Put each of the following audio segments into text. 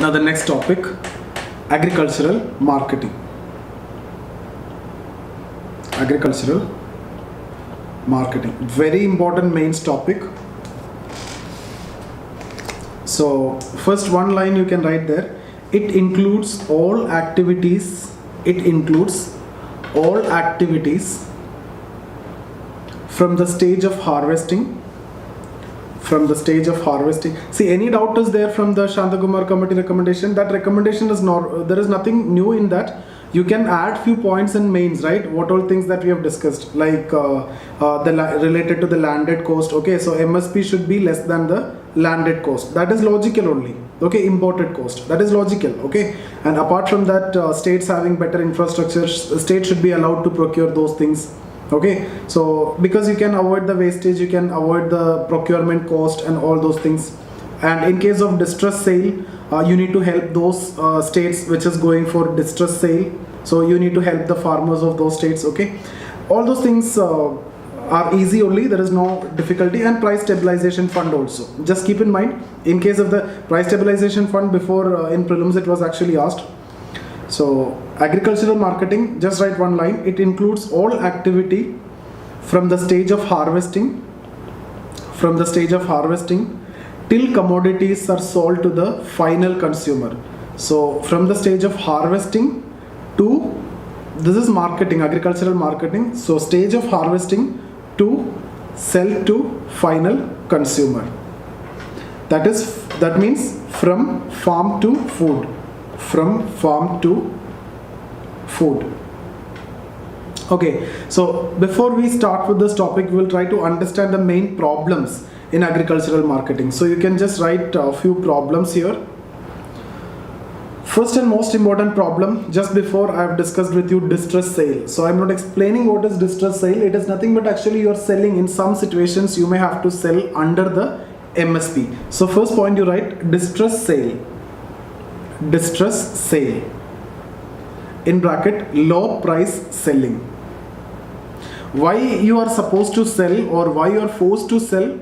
Now the next topic, agricultural marketing. Agricultural marketing, very important mains topic. So first one line you can write there. It includes all activities. It includes all activities from the stage of harvesting. From the stage of harvesting. See, any doubt is there from the Shantakumar committee recommendation? That recommendation is not, there is nothing new in that. You can add few points and mains, right? What all things that we have discussed, like related to the landed cost. Okay, so MSP should be less than the landed cost. That is logical only. Okay, imported cost. That is logical. Okay, and apart from that, states having better infrastructure, states should be allowed to procure those things. Okay, so because you can avoid the wastage, you can avoid the procurement cost and all those things. And in case of distress sale, you need to help those states which is going for distress sale. So you need to help the farmers of those states. Okay, all those things are easy only. There is no difficulty. And price stabilization fund also. Just keep in mind, in case of the price stabilization fund, before in prelims it was actually asked. So agricultural marketing, just write one line. It includes all activity from the stage of harvesting, till commodities are sold to the final consumer. So from the stage of harvesting to, this is marketing, agricultural marketing. So stage of harvesting to sell to final consumer. That means from farm to food. From farm to food. Okay, so before we start with this topic, we will try to understand the main problems in agricultural marketing. So you can just write a few problems here. First and most important problem, just before I have discussed with you distress sale. So I'm not explaining what is distress sale. It is nothing but actually you are selling. In some situations you may have to sell under the MSP. So first point you write distress sale. Distress sale, in bracket low price selling. Why you are supposed to sell or why you are forced to sell?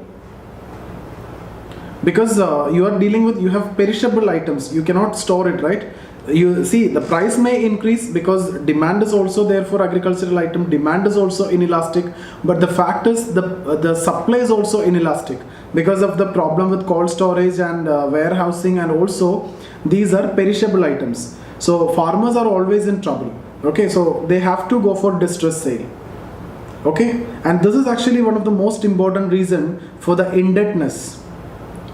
Because you are dealing with, you have perishable items, you cannot store it, right? You see, the price may increase because demand is also there for agricultural item, demand is also inelastic, but the fact is the supply is also inelastic because of the problem with cold storage and warehousing, and also these are perishable items. So farmers are always in trouble. Okay, so they have to go for distress sale. Okay, and this is actually one of the most important reason for the indebtedness.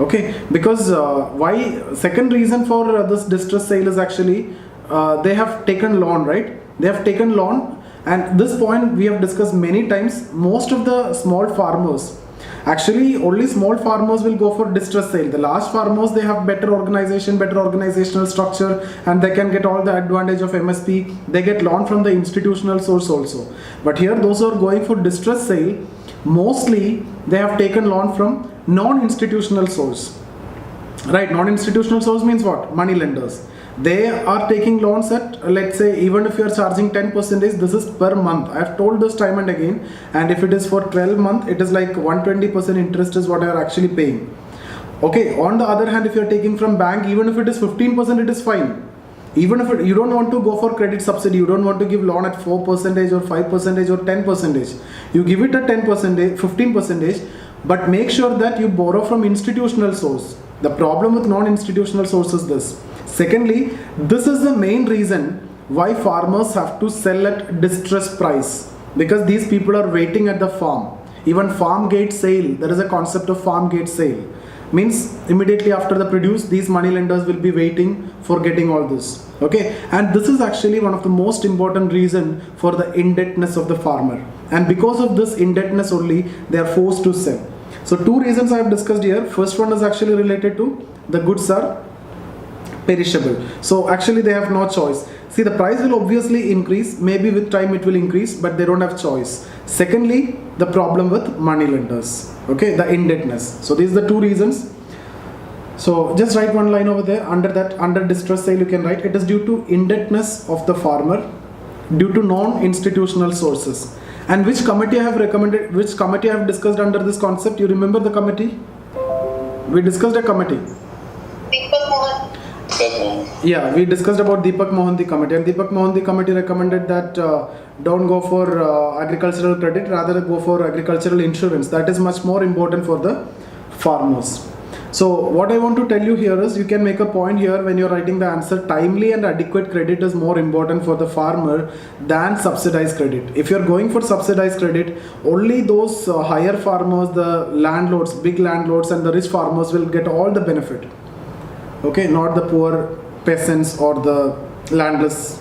Okay, because why? Second reason for this distress sale is actually they have taken loan, right? They have taken loan, and this point we have discussed many times. Most of the small farmers, actually only small farmers will go for distress sale. The large farmers, they have better organization, better organizational structure, and they can get all the advantage of MSP. They get loan from the institutional source also. But here those who are going for distress sale, mostly they have taken loan from non-institutional source. Right, non-institutional source means what? Money lenders. They are taking loans at, let's say, even if you are charging 10%, this is per month. I have told this time and again, and if it is for 12 months, it is like 120% interest is what I are actually paying. Okay, on the other hand, if you are taking from bank, even if it is 15%, it is fine. Even if you don't want to go for credit subsidy, you don't want to give loan at 4% or 5% or 10%, you give it at 10%, 15%, but make sure that you borrow from institutional source. The problem with non-institutional source is this. Secondly, this is the main reason why farmers have to sell at distress price, because these people are waiting at the farm. Even farm gate sale, there is a concept of farm gate sale. Means immediately after the produce, these money lenders will be waiting for getting all this. Okay, and this is actually one of the most important reason for the indebtedness of the farmer. And because of this indebtedness only, they are forced to sell. So two reasons I have discussed here. First one is actually related to the goods are perishable. So actually they have no choice. See, the price will obviously increase. Maybe with time it will increase, but they don't have choice. Secondly, the problem with money lenders. Okay, the indebtedness. So these are the two reasons. So just write one line over there. Under that, under distress sale, you can write it is due to indebtedness of the farmer due to non-institutional sources. And which committee I have recommended, which committee I have discussed under this concept? You remember the committee? We discussed a committee. Deepak Mohan. Yeah, we discussed about Deepak Mohanty committee, and Deepak Mohanty committee recommended that don't go for agricultural credit, rather go for agricultural insurance. That is much more important for the farmers. So what I want to tell you here is, you can make a point here when you're writing the answer: timely and adequate credit is more important for the farmer than subsidized credit. If you're going for subsidized credit, only those higher farmers, the landlords, big landlords and the rich farmers will get all the benefit. Okay, not the poor peasants or the landless,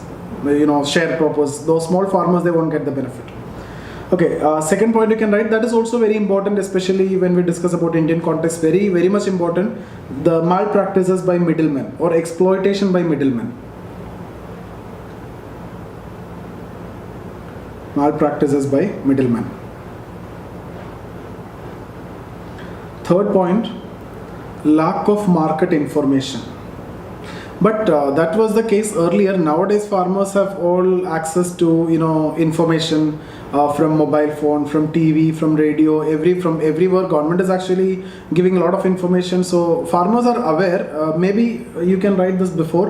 sharecroppers. Those small farmers, they won't get the benefit. Okay, second point you can write, that is also very important, especially when we discuss about Indian context, very, very much important: the malpractices by middlemen or exploitation by middlemen. Malpractices by middlemen. Third point, lack of market information. But that was the case earlier. Nowadays farmers have all access to information from mobile phone, from TV, from radio, from everywhere. Government is actually giving a lot of information, so farmers are aware. Maybe you can write this before.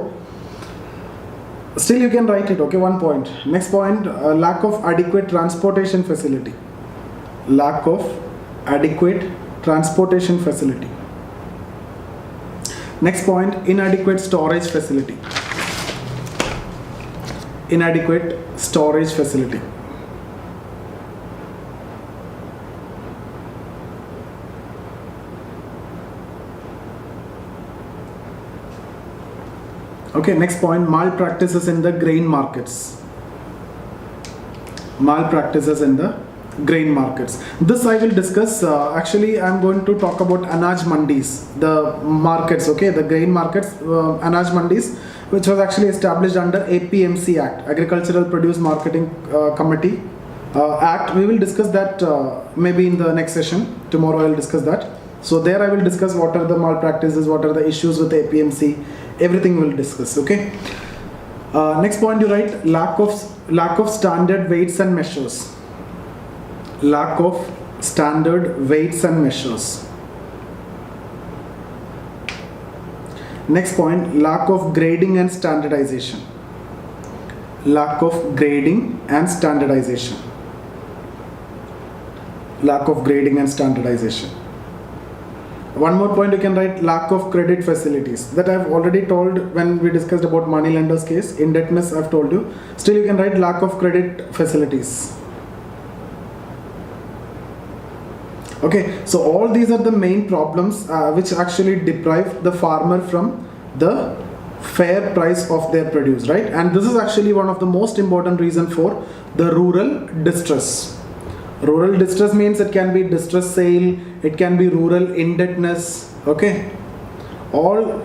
Still you can write it. Okay, one point. Next point, lack of adequate transportation facility. Lack of adequate transportation facility. Next point, inadequate storage facility. Inadequate storage facility. Okay, next point, malpractices in the grain markets. Malpractices in the grain markets. This I will discuss. Actually, I am going to talk about Anaj Mandis, the markets, okay, the grain markets, Anaj Mandis, which was actually established under APMC Act, Agricultural Produce Marketing Committee Act. We will discuss that maybe in the next session. Tomorrow I will discuss that. So there I will discuss what are the malpractices, what are the issues with APMC, everything we will discuss, okay. Next point you write, lack of standard weights and measures. Lack of standard weights and measures. Next point, lack of grading and standardization. Lack of grading and standardization. Lack of grading and standardization. One more point you can write, lack of credit facilities. That I have already told when we discussed about money lenders case. Indebtedness I have told you. Still you can write lack of credit facilities. Okay, so all these are the main problems which actually deprive the farmer from the fair price of their produce, right? And this is actually one of the most important reason for the rural distress. Rural distress means it can be distress sale, it can be rural indebtedness, okay? All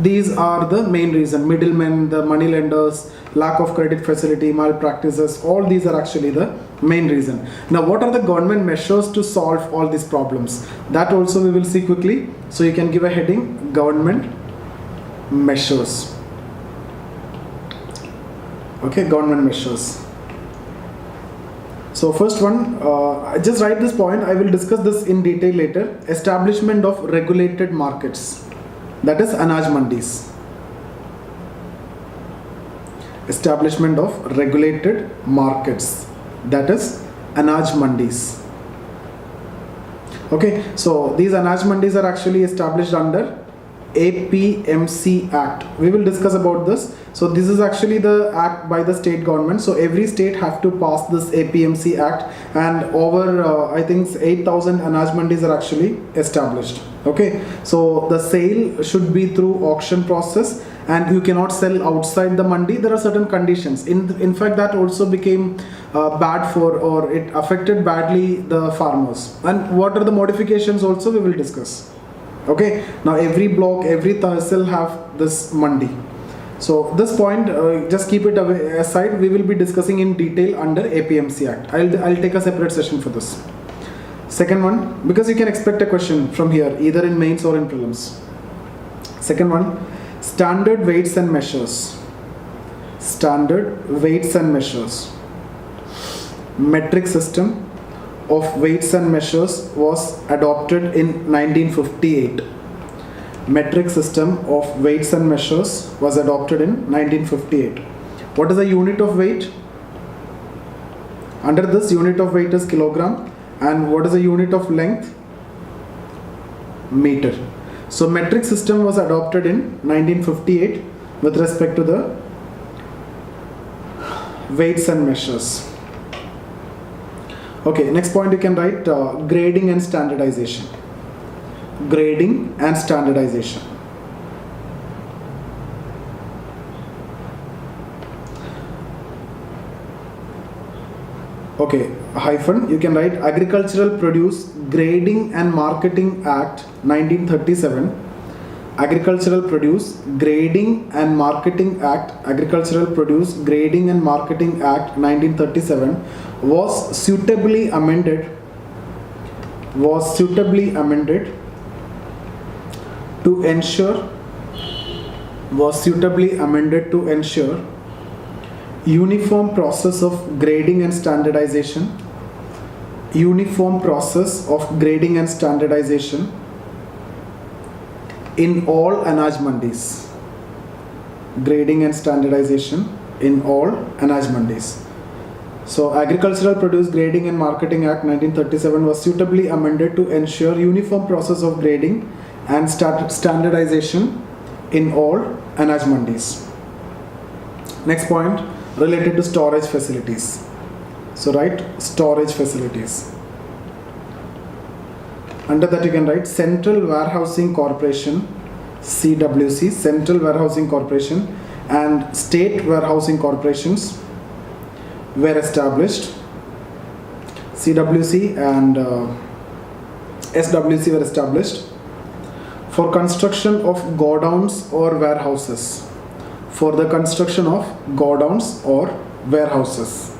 these are the main reason. Middlemen, the money lenders, lack of credit facility, malpractices, all these are actually the main reason. Now what are the government measures to solve all these problems? That also we will see quickly. So you can give a heading, government measures. Okay, government measures. So first one, just write this point. I will discuss this in detail later. Establishment of regulated markets. That is Anaj Mandis. Establishment of regulated markets. That is Anaj Mandis. Okay, so these Anaj Mandis are actually established under APMC Act. We will discuss about this. So this is actually the act by the state government. So every state have to pass this APMC Act, and over I think 8,000 Anaj Mandis are actually established. Okay, so the sale should be through auction process, and you cannot sell outside the mandi. There are certain conditions. In fact, that also became bad for, or it affected badly the farmers. And what are the modifications also we will discuss. Okay, now every block, every tahsil have this mandi. So this point, just keep it aside. We will be discussing in detail under APMC Act. I'll take a separate session for this. Second one, because you can expect a question from here, either in mains or in prelims. Second one, standard weights and measures. Standard weights and measures. Metric system of weights and measures was adopted in 1958. metric system of weights and measures was adopted in 1958. What is the unit of weight? Under this, unit of weight is kilogram, and what is the unit of length? Meter. So metric system was adopted in 1958 with respect to the weights and measures. Okay, next point you can write grading and standardization. Grading and standardization. Okay, hyphen, you can write Agricultural Produce Grading and Marketing Act 1937. Agricultural Produce Grading and Marketing Act, Agricultural Produce Grading and Marketing Act 1937 was suitably amended to ensure uniform process of grading and standardization, in all anaj mandis. Grading and standardization in all anaj mandis. So Agricultural Produce Grading and Marketing Act 1937 was suitably amended to ensure uniform process of grading and standardization in all anaj mandis. Next point related to storage facilities. So write storage facilities. Under that you can write Central Warehousing Corporation, CWC, Central Warehousing Corporation and State Warehousing Corporations were established. CWC and SWC were established for construction of godowns or warehouses. For the construction of godowns or warehouses.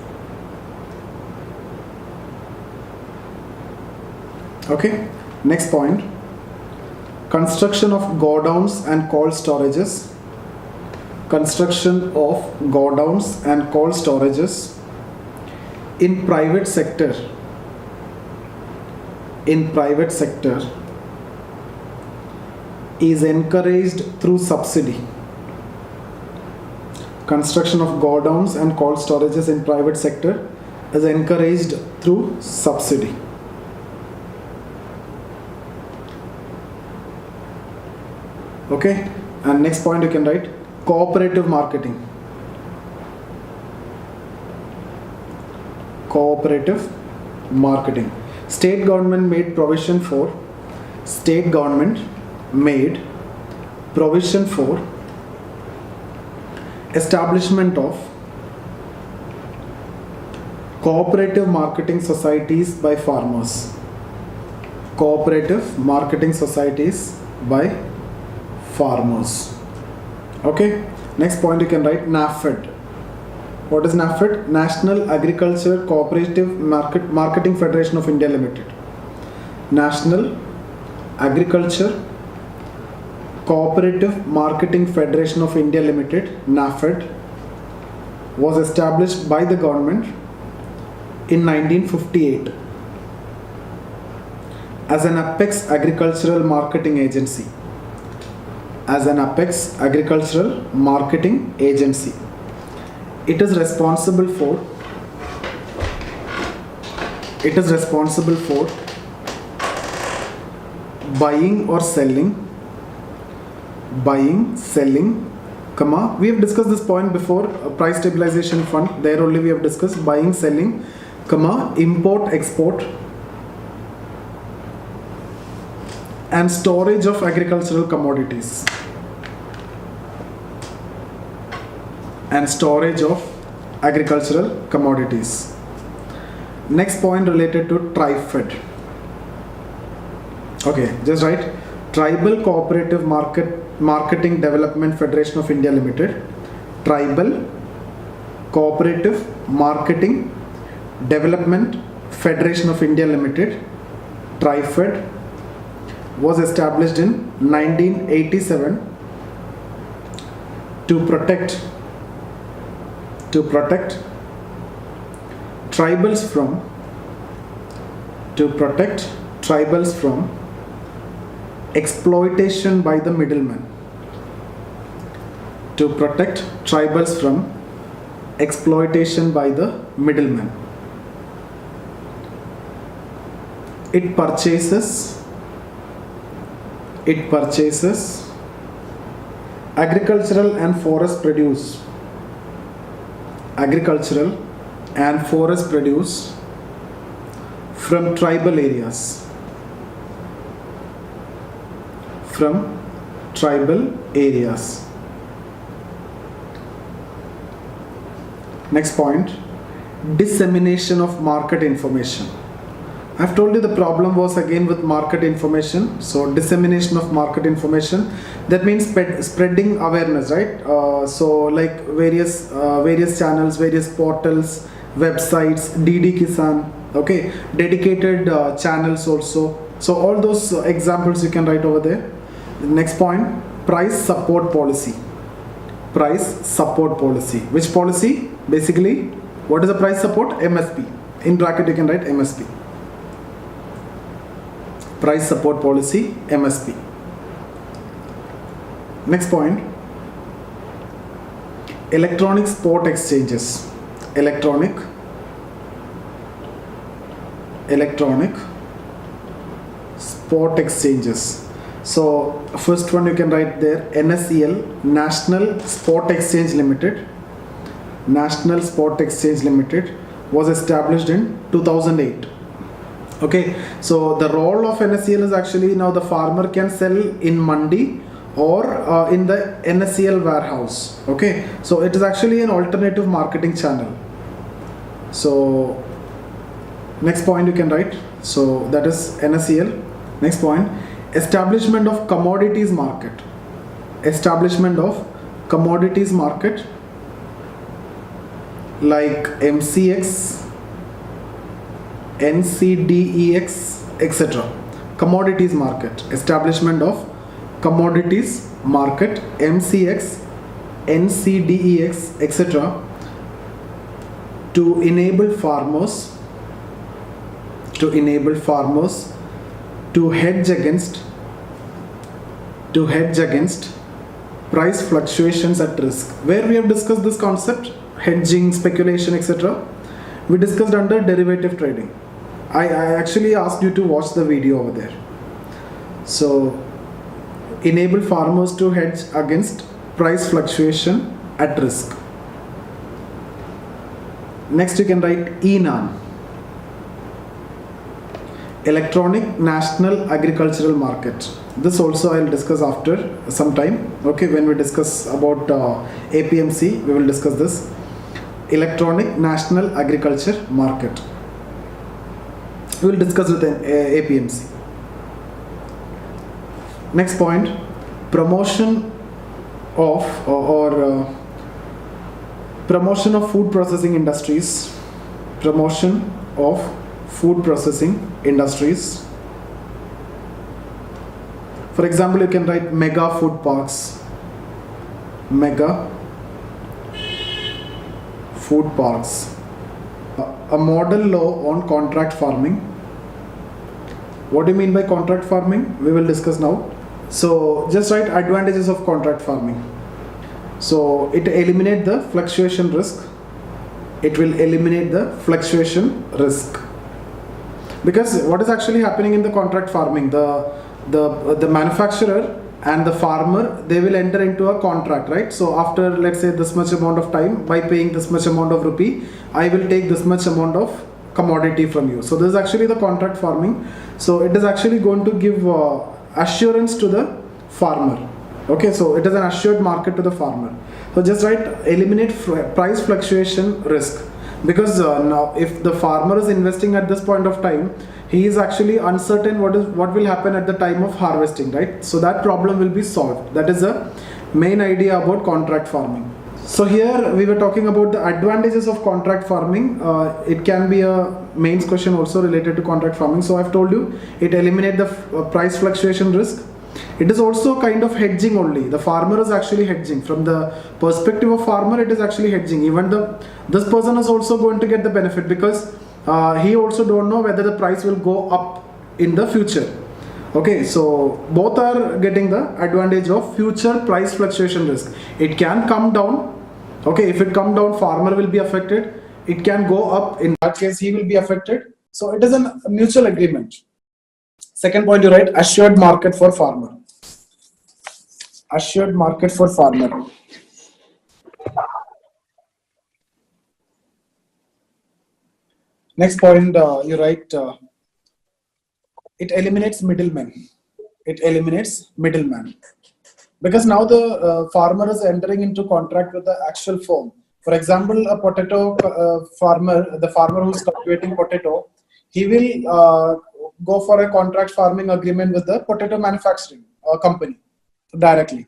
Okay, next point. Construction of godowns and cold storages. Construction of godowns and cold storages in private sector. Is encouraged through subsidy. Construction of godowns and cold storages in private sector is encouraged through subsidy. Okay, and next point you can write cooperative marketing. Cooperative marketing. State government made provision for establishment of cooperative marketing societies by farmers. Cooperative marketing societies by farmers. Okay, next point you can write NAFED. What is NAFED? National Agriculture Cooperative Marketing Federation of India Limited. National Agriculture Cooperative Marketing Federation of India Limited, NAFED, was established by the government in 1958 as an apex agricultural marketing agency. It is responsible for buying, selling, comma, we have discussed this point before, price stabilization fund, there only we have discussed buying, selling, comma, import, export, and storage of agricultural commodities. Next point related to TriFed. Okay, just write Tribal Cooperative Marketing Development Federation of India Limited. Tribal Cooperative Marketing Development Federation of India Limited, TriFed, was established in 1987 to protect tribals from exploitation by the middlemen, to protect tribals from exploitation by the middlemen. It purchases agricultural and forest produce from tribal areas. Next point, dissemination of market information. I've told you the problem was again with market information. So dissemination of market information, that means spreading awareness, right? So like various channels, various portals, websites, DD Kisan, okay, dedicated channels also. So all those examples you can write over there. Next point, price support policy. Which policy? Basically, what is the price support? MSP. In bracket you can write MSP. Price support policy, MSP. Next point, electronic spot exchanges. Electronic spot exchanges. So first one you can write there, NSEL, National Spot Exchange Limited. Was established in 2008. Okay, so the role of NSEL is actually, now the farmer can sell in mandi or in the NSEL warehouse. Okay, so it is actually an alternative marketing channel. So next point you can write, so that is NSEL. Next point, establishment of commodities market. Like MCX, NCDEX, etc. Commodities market, establishment of commodities market, MCX, NCDEX, etc. to enable farmers to hedge against price fluctuations at risk. Where we have discussed this concept, hedging, speculation, etc. we discussed under derivative trading. I actually asked you to watch the video over there. So enable farmers to hedge against price fluctuation at risk. Next you can write eNAM, Electronic National Agricultural Market. This also I will discuss after some time. Okay, when we discuss about APMC, we will discuss this. Electronic National Agriculture Market. We will discuss with APMC. Next point, promotion of promotion of food processing industries. Promotion of food processing industries. For example, you can write mega food parks. Mega food parks. A model law on contract farming. What do you mean by contract farming? We will discuss now. So just write advantages of contract farming. So it eliminates the fluctuation risk. It will eliminate the fluctuation risk. Because what is actually happening in the contract farming? The manufacturer and the farmer, they will enter into a contract, right? So after, let's say, this much amount of time, by paying this much amount of rupee, I will take this much amount of commodity from you. So this is actually the contract farming. So it is actually going to give assurance to the farmer. Okay, so it is an assured market to the farmer. So just write eliminate price fluctuation risk. Because now if the farmer is investing at this point of time, he is actually uncertain what will happen at the time of harvesting, right? So that problem will be solved. That is the main idea about contract farming. So here we were talking about the advantages of contract farming. It can be a mains question also related to contract farming. So I've told you, it eliminates the price fluctuation risk. It is also kind of hedging only. The farmer is actually hedging. From the perspective of farmer, it is actually hedging. Even this person is also going to get the benefit, because he also don't know whether the price will go up in the future. Okay, so both are getting the advantage of future price fluctuation risk. It can come down. Okay, if it come down, farmer will be affected. It can go up. In that case, he will be affected. So it is a mutual agreement. Second point, you write assured market for farmer. Assured market for farmer. Next point, you write it eliminates middlemen. It eliminates middleman. Because now the farmer is entering into contract with the actual farm. For example, a potato farmer, the farmer who's cultivating potato, he will go for a contract farming agreement with the potato manufacturing company directly.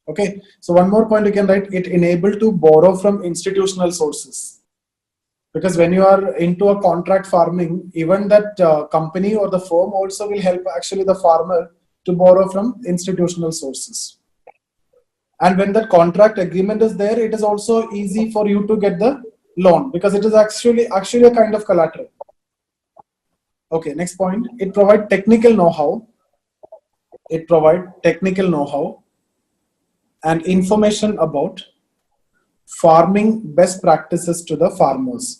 Okay, so one more point you can write, it enabled to borrow from institutional sources. Because when you are into a contract farming, even that company or the firm also will help actually the farmer to borrow from institutional sources. And when that contract agreement is there, it is also easy for you to get the loan because it is actually a kind of collateral. Okay, next point. It provides technical know-how. It provides technical know-how and information about farming best practices to the farmers.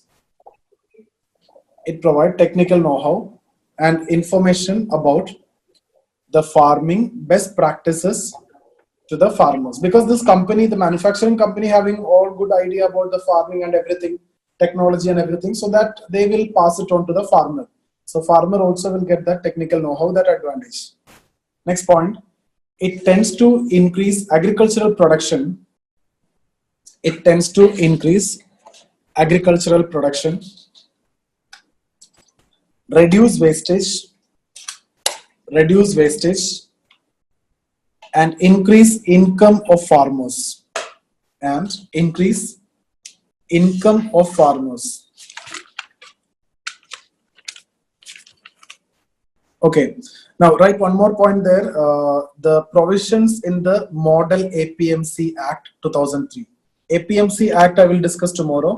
It provides technical know-how and information about the farming best practices to the farmers, because this company, the manufacturing company, having all good idea about the farming and everything, technology and everything, so that they will pass it on to the farmer. So farmer also will get that technical know-how, that advantage. Next point, it tends to increase agricultural production. It tends to increase agricultural production, reduce wastage, and increase income of farmers. Okay, now write one more point there. The provisions in the Model APMC Act 2003. APMC Act I will discuss tomorrow.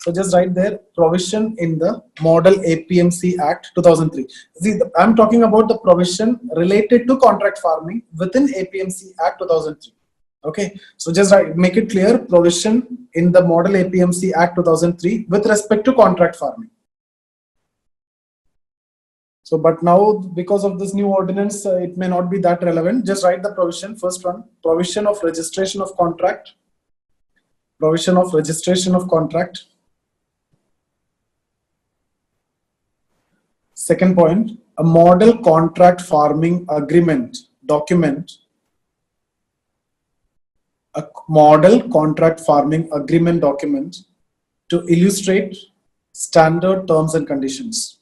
So just write there, provision in the Model APMC Act 2003. See, I'm talking about the provision related to contract farming within APMC Act 2003. Okay, so just make it clear, provision in the Model APMC Act 2003 with respect to contract farming. So, but now because of this new ordinance, it may not be that relevant. Just write the provision. First one, provision of registration of contract. Provision of registration of contract. Second point, a model contract farming agreement document. A model contract farming agreement document to illustrate standard terms and conditions.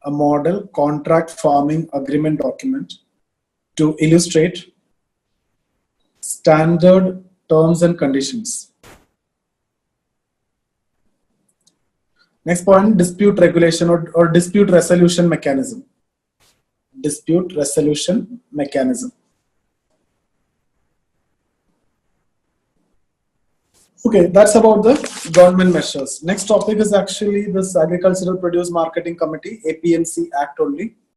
A model contract farming agreement document to illustrate standard terms and conditions. Next point, dispute regulation or dispute resolution mechanism. Dispute resolution mechanism. Okay, that's about the government measures. Next topic is actually this Agricultural Produce Marketing Committee, APMC Act only.